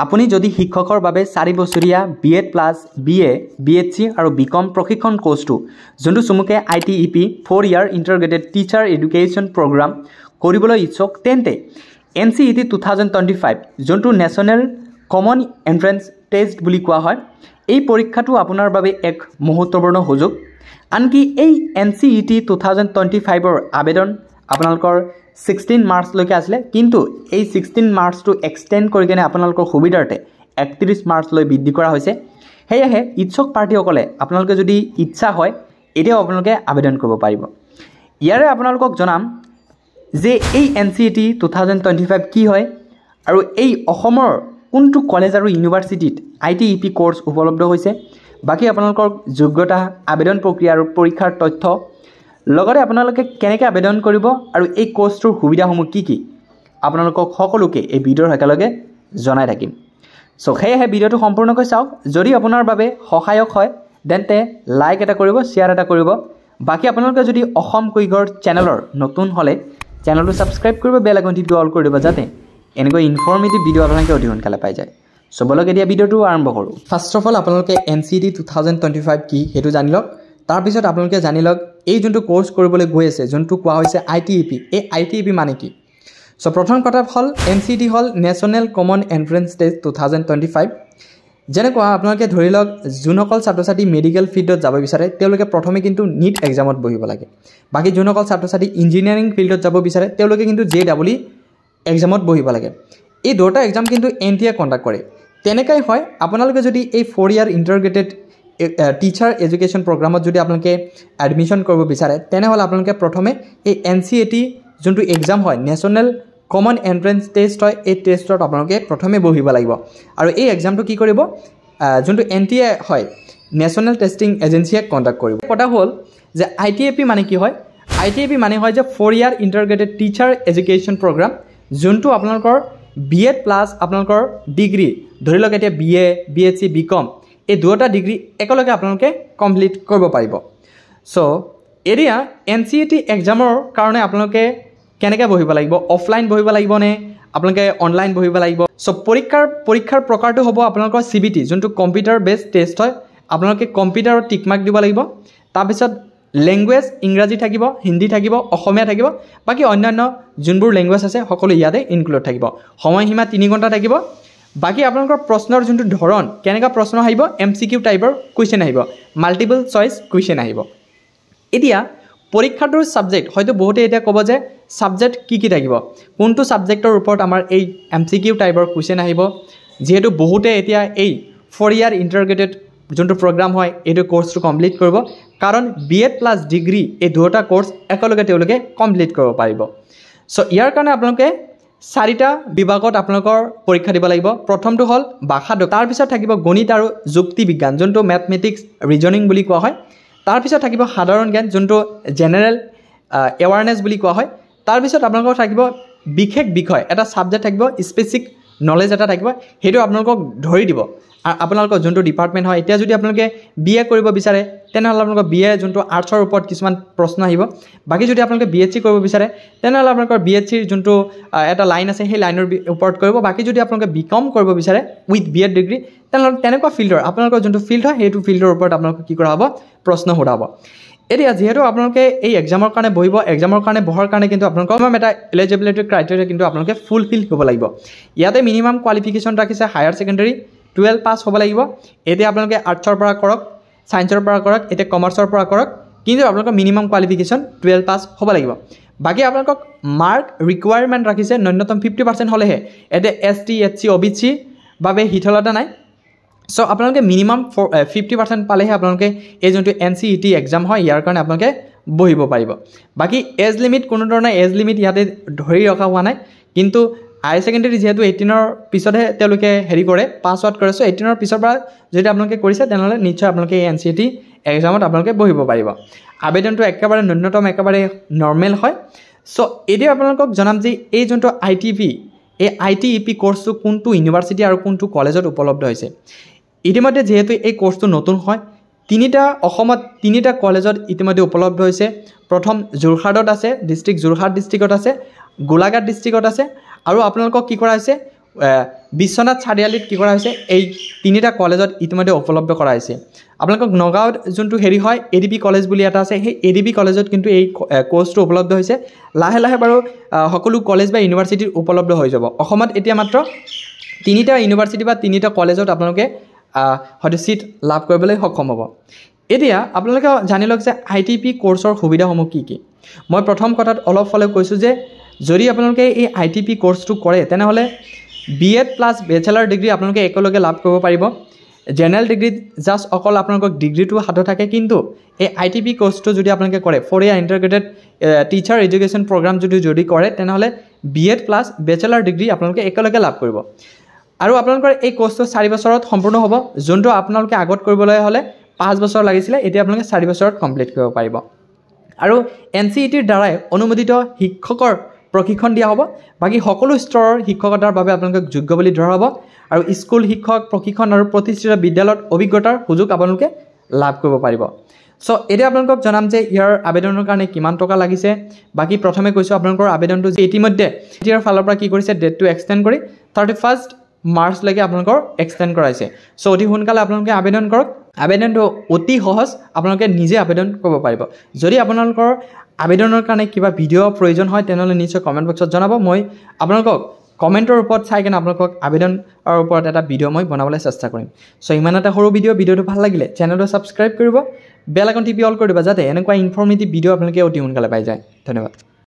আপুনি যদি শিক্ষকৰ বাবে 4 বছৰীয়া BEd প্লাছ BA, BHC আৰু BCom প্ৰশিক্ষণ কোৰ্সটো যোনটো চমুকে ITEP 4 ইয়াৰ ইন্টিগ্ৰেটেড টিচাৰ এডুকেশ্যন প্ৰগ্ৰাম কৰিবলৈ ইচ্ছুক তেন্তে NCET 2025 যোনটো নেশ্যনেল কমন এন্ট্ৰেন্স টেষ্ট বুলি কোৱা হয় এই পৰীক্ষাটো আপোনাৰ বাবে এক মহত্বপূৰ্ণ সুযোগ আনকি এই NCET 2025 ৰ আবেদন আপোনালোকৰ 16 মাৰ্চ লৈকে আছিলে কিন্তু এই 16 মাৰ্চ টু এক্সটেন্ড কৰি কেনে আপোনালোকৰ সুবিধাৰ্থে 31 মাৰ্চ লৈ বৃদ্ধি কৰা হৈছে হেয়াহে ইচ্ছুক প্ৰাৰ্থীসকলে আপোনালোকে যদি ইচ্ছা হয় এতিয়াও আপোনালোকে আবেদন কৰিব পাৰিব ইয়াৰে আপোনালোকক জনাম যে এই NCET 2025 কি হয় আৰু এই অসমৰ কোনটো কলেজ আৰু ইউনিভাৰ্সিটিত ITEP কোৰ্স উপলব্ধ হৈছে বাকি আপোনালোকৰ যোগ্যতা আবেদন প্ৰক্ৰিয়া আৰু পৰীক্ষাৰ তথ্য লগতে আপোনালোকে কেনেকৈ আবেদন কৰিব আৰু এই কোৰ্সটোৰ সুবিধাসমূহ কি আপোনালোকক সকলোকে এই ভিডিঅ'ৰ একেলগে জনাই থাকিম সো হেহে ভিডিঅ'টো সম্পূৰ্ণকৈ চাওক যদি আপোনাৰ বাবে সহায়ক হয় তেন্তে লাইক এটা কৰিব শেয়াৰ এটা কৰিব বাকি আপোনালোকে যদি অসম কুইগৰ চেনেলৰ নতুন হলে চেনেলটো সাবস্ক্ৰাইব কৰিব বেল আইকন টিপি অল কৰি দিব যাতে এনেকৈ ইনফৰমেটিভ ভিডিঅ' আপোনালোকে অতি সোনকালে পাই যায় সো বলক এতিয়া ভিডিঅ'টো আৰম্ভ কৰোঁ ফাৰ্স্ট অফ অল আপোনালোকে NCET 2025 কি হেতু জানি লওক তাৰ পিছত আপোনালোকে জানি লওক এই যোনটো কোৰ্স কৰিবলৈ গৈ আছে যোনটো কোৱা হৈছে ITEP এই ITEP মানে কি সো প্ৰথম কথা হল NCET হল নেশ্যনেল কমন এন্ট্ৰেন্স টেষ্ট 2025 যেনেকুৱা আপোনালোকে ধৰি লওক যোনসকল ছাত্ৰ-ছাত্ৰী মেডিকেল ফিল্ডত যাব বিচাৰে তেওঁলোকে প্ৰথমে কিন্তু নিট এক্সামত বহিব লাগে বাকি যোনসকল ছাত্ৰ-ছাত্ৰী ইঞ্জিনিয়াৰিং ফিল্ডত যাব বিচাৰে তেওঁলোকে কিন্তু JEE এক্সামত বহিব লাগে এই দুটা এক্সাম কিন্তু NTA কন্ডাক্ট কৰে তেনেকৈ হয় আপোনালোকে যদি এই 4 ইয়াৰ ইন্টিগ্ৰেটেড টিচাৰ এডুকেশ্যন প্ৰগ্ৰামত যদি আপোনালোকে এডমিশন কৰিব বিচাৰে তেনেহলে আপোনালোকে প্ৰথমে এই NCET যোনটো এক্সাম হয় নেশ্যনেল কমন এন্ট্ৰেন্স টেষ্ট হয় এই টেষ্টত আপোনালোকে প্ৰথমে বহিব লাগিব আৰু এই এক্সামটো কি কৰিব যোনটো NTA হয় নেশ্যনেল টেষ্টিং এজেন্সিয়ে কন্ডাক্ট কৰিব কথা হ'ল যে ITEP মানে কি হয় ITEP মানে হয় যে 4 ইয়াৰ ইন্টিগ্ৰেটেড টিচাৰ এডুকেশ্যন প্ৰগ্ৰাম যোনটো আপোনালোকৰ BEd প্লাছ আপোনালোকৰ ডিগ্ৰী ধৰি লওক এতিয়া BA BHC BCom এই দুটা ডিগ্ৰী একেলগে আপোনালোকে কমপ্লিট কৰিব পাৰিব সো এৰিয়া NCET এক্সামৰ কাৰণে আপোনালোকে কেনেকৈ বহিব লাগিব অফলাইন বহিব লাগিব নে আপোনালোকে অনলাইন বহিব লাগিব সো পৰীক্ষাৰ প্ৰকাৰটো হ'ব আপোনালোকৰ CBT যোনটো কম্পিউটাৰ বেস টেষ্ট হয় আপোনালোকে কম্পিউটাৰত টিক মাৰ্ক দিব লাগিব তাৰ পিছত ল্যাঙ্গুৱেজ ইংৰাজী থাকিব হিন্দী থাকিব অসমীয়া থাকিব বাকি অন্যান্য যোনবোৰ ল্যাঙ্গুৱেজ আছে সকলো ইয়াতে ইনক্লুড থাকিব সময়সীমা 3 ঘণ্টা থাকিব বাকি আপোনালোকৰ প্ৰশ্নৰ যোনটো ধৰণ কেনেকা প্ৰশ্ন আহিব MCQ টাইপৰ কোৱেশ্চন আহিব মাল্টিপল চয়েস কোৱেশ্চন আহিব এতিয়া পৰীক্ষাটোৰ সাবজেক্ট হয়তো বহুতে এটা ক'ব যে সাবজেক্ট কি থাকিব কোনটো সাবজেক্টৰ ওপৰত আমাৰ এই MCQ টাইপৰ কোৱেশ্চন আহিব যেহেতু বহুতে এতিয়া এই 4 ইয়াৰ ইন্টিগ্ৰেটেড যোনটো প্ৰগ্ৰাম হয় এইটো কোৰ্সটো কমপ্লিট কৰিব কাৰণ BEd প্লাছ ডিগ্ৰী এই দুটা কোৰ্স একেলগে তেওঁলোকে কমপ্লিট কৰিব পাৰিব সো ইয়াৰ কাৰণে আপোনালোকে 4টা বিভাগত আপোনালোকৰ পৰীক্ষা দিব লাগিব প্ৰথমটো হল ভাষা তাৰ পিছত থাকিব গণিত আৰু যুক্তি বিজ্ঞান যোনটো ম্যাথমেটিক্স ৰিজনিং বুলি কোৱা হয় তাৰ পিছত থাকিব সাধাৰণ জ্ঞান যোনটো জেনাৰেল এৱাৰনেছ বুলি কোৱা হয় তাৰ পিছত আপোনালোকৰ থাকিব বিশেষ বিষয় এটা সাবজেক্ট থাকিব স্পেসিফিক নলেজ এটা থাকিব হেতু আপোনালোকক ধৰি দিব আপোনালোকৰ যোনটো ডিপাৰ্টমেন্ট হয় এতিয়া যদি আপোনালোকে BA কৰিব বিচাৰে তেনেহলে আপোনালোকৰ BA যোনটো আৰ্টছৰ ওপৰত কিছুমান প্ৰশ্ন আহিব বাকি যদি আপোনালোকে BHC কৰিব বিচাৰে তেনেহলে আপোনালোকৰ BHC যোনটো এটা লাইন আছে সেই লাইনৰ ওপৰত কৰিব বাকি যদি আপোনালোকে BCom কৰিব বিচাৰে উইথ BEd ডিগ্ৰী তেনেহলে তেনেকুৱা ফিল্ডৰ আপোনালোকৰ যোনটো ফিল্ড হয় সেইটো ফিল্ডৰ ওপৰত আপোনালোকে কি কৰা হ'ব প্ৰশ্ন সোধাব এতিয়া যেহেতু আপোনালোকে এই এক্সামৰ কাৰণে বহিব এক্সামৰ কাৰণে বহাৰ কাৰণে কিন্তু আপোনালোকৰ এটা এলিজিবিলিটি ক্ৰাইটেৰিয়া কিন্তু আপোনালোকে ফুলফিল হ'ব লাগিব ইয়াতে মিনিমাম কোৱালিফিকেশন ৰাখিছে হায়াৰ সেকেন্ডাৰী 12 পাস হ'ব লাগিব এতিয়া আপোনালোকে আৰ্টছৰ পৰা কৰক সায়েন্সৰ পৰা কৰক এতিয়া কমাৰ্চৰ পৰা কৰক কিন্তু আপোনালোকৰ মিনিমাম কোৱালিফিকেশন 12 পাস হ'ব লাগিব বাকি আপোনালোকক মাৰ্ক ৰিকোয়াৰমেন্ট ৰাখিছে ন্যূনতম 50% হলেহে এতিয়া ST SC OBC বাবে হিতলতা নাই সো আপোনালোকে মিনিমাম 50% পালেহে আপোনালোকে এই যোনটো NCET এক্সাম হয় ইয়াৰ কাৰণে আপোনালোকে বহিব পাৰিব বাকি এজ লিমিট কোনো ধৰণৰ এজ লিমিট ইয়াতে ধৰি ৰখা হোৱা নাই কিন্তু হাই সেকেন্ডাৰী যেহেতু 18 ৰ পিছতহে তেওঁলোকে হেৰি কৰে পাস আউট কৰে সো 18 ৰ পিছৰ পৰা যদি আপোনালোকে কৰিছে তেনেহলে নিশ্চয় আপোনালোকে NCET এক্সামত আপোনালোকে বহিব পাৰিব আবেদনটো একেবাৰে ন্যূনতম একেবাৰে নৰমাল হয় সো এতিয়া আপোনালোকক জনাম যে এই যোনটো ITEP কোৰ্সটো কোনটো ইউনিভাৰ্সিটি আৰু কোনটো কলেজত উপলব্ধ হৈছে ইতিমধ্যে যেহেতু এই কোৰ্সটো নতুন হয় তিনিটা কলেজত ইতিমধ্যে উপলব্ধ হৈছে প্ৰথম যোৰহাটত আছে ডিস্ট্ৰিক্ট যোৰহাট ডিস্ট্ৰিক্টত আছে গোলাঘাট ডিস্ট্ৰিক্টত আছে আৰু আপোনালোকক কি কৰা হৈছে বিশ্বনাথ চাৰিআলিত কি কৰা হৈছে এই তিনিটা কলেজত ইতিমধ্যে উপলব্ধ কৰা হৈছে আপোনালোকক নগাঁৱত যোনটো হেৰি হয় এডিবি কলেজ বুলি এটা আছে সেই এডিবি কলেজত কিন্তু এই কোৰ্সটো উপলব্ধ হৈছে লাহে লাহে বাৰু সকলো কলেজ বা ইউনিভাৰ্চিটিত উপলব্ধ হৈ যাব অসমত এতিয়া মাত্ৰ তিনিটা ইউনিভাৰ্চিটি বা তিনিটা কলেজত আপোনালোকে হয়তো সিট লাভ কৰিবলৈ সক্ষম হ'ব এতিয়া আপোনালোকে জানি লওক যে আইটিপি কোৰ্সৰ সুবিধাসমূহ কি কি মই প্ৰথম কথাত অলপ ফলে কৈছো যে যদি আপোনালোকে এই আইটিপি কোৰ্সটো কৰে তেনেহলে বিএড প্লাস বেচেলাৰ ডিগ্ৰী আপোনালোকে একেলগে লাভ কৰিব পাৰিব জেনাৰেল ডিগ্ৰী জাস্ট অকল আপোনালোকক ডিগ্ৰীটো হাতত থাকে কিন্তু এই আইটিপি কোৰ্সটো যদি আপোনালোকে কৰে 4 ইয়াৰ ইন্টিগ্ৰেটেড টিচাৰ এডুকেশ্যন প্ৰগ্ৰাম যদি কৰে তেনেহলে বিএড প্লাস বেচেলাৰ ডিগ্ৰী আপোনালোকে একেলগে লাভ কৰিব আৰু আপোনালোকৰ এই কোৰ্সটো 4 বছৰত সম্পূৰ্ণ হ'ব যোনটো আপোনালোকে আগত কৰিবলৈ হলে 5 বছৰ লাগিছিলে এতিয়া আপোনালোকে 4 বছৰত কমপ্লিট কৰিব পাৰিব আৰু এনসিইটিৰ দ্বাৰাই অনুমোদিত শিক্ষকৰ প্ৰশিক্ষণ দিয়া হ'ব বাকি সকলো স্তৰৰ শিক্ষকতাৰ বাবে আপোনালোকক যোগ্য বুলি ধৰা হ'ব আৰু স্কুল শিক্ষক প্ৰশিক্ষণ আৰু প্ৰতিষ্ঠিত বিদ্যালয়ত অভিজ্ঞতাৰ সুযোগ আপোনালোকে লাভ কৰিব পাৰিব সো এতিয়া আপোনালোকক জনাম যে ইয়াৰ আবেদনৰ কাৰণে কিমান টকা লাগিছে বাকি প্ৰথমে কৈছো আপোনালোকৰ আবেদনটো যে ইতিমধ্যে এতিয়াৰ ফালৰ পৰা কি কৰিছে ডেটটো এক্সটেন্ড কৰি 31st মাৰ্চ লৈকে আপোনালোকৰ এক্সটেন্ড কৰাইছে সো অতি সোনকালে আপোনালোকে আবেদন কৰক আবেদনটো অতি সহজ আপোনালোকে নিজে আবেদন কৰিব পাৰিব যদি আপোনালোকৰ আবেদনৰ কাৰণে কিবা ভিডিও প্ৰয়োজন হয় তেনেহলে নিশ্চয় কমেন্ট বক্সত জনাব মই আপোনালোকক কমেন্টৰ ওপৰত চাই কেনে আপোনালোকক আবেদনৰ ওপৰত এটা ভিডিও মই বনাবলৈ চেষ্টা কৰিম সো ইমান এটা সৰু ভিডিওটো ভাল লাগিলে চেনেলটো সাবস্ক্ৰাইব কৰিব বেল আইকন টিপি অল কৰি দিবা যাতে এনেকুৱা ইনফৰমেটিভ ভিডিও আপোনালোকে অতি সোনকালে পাই যায় ধন্যবাদ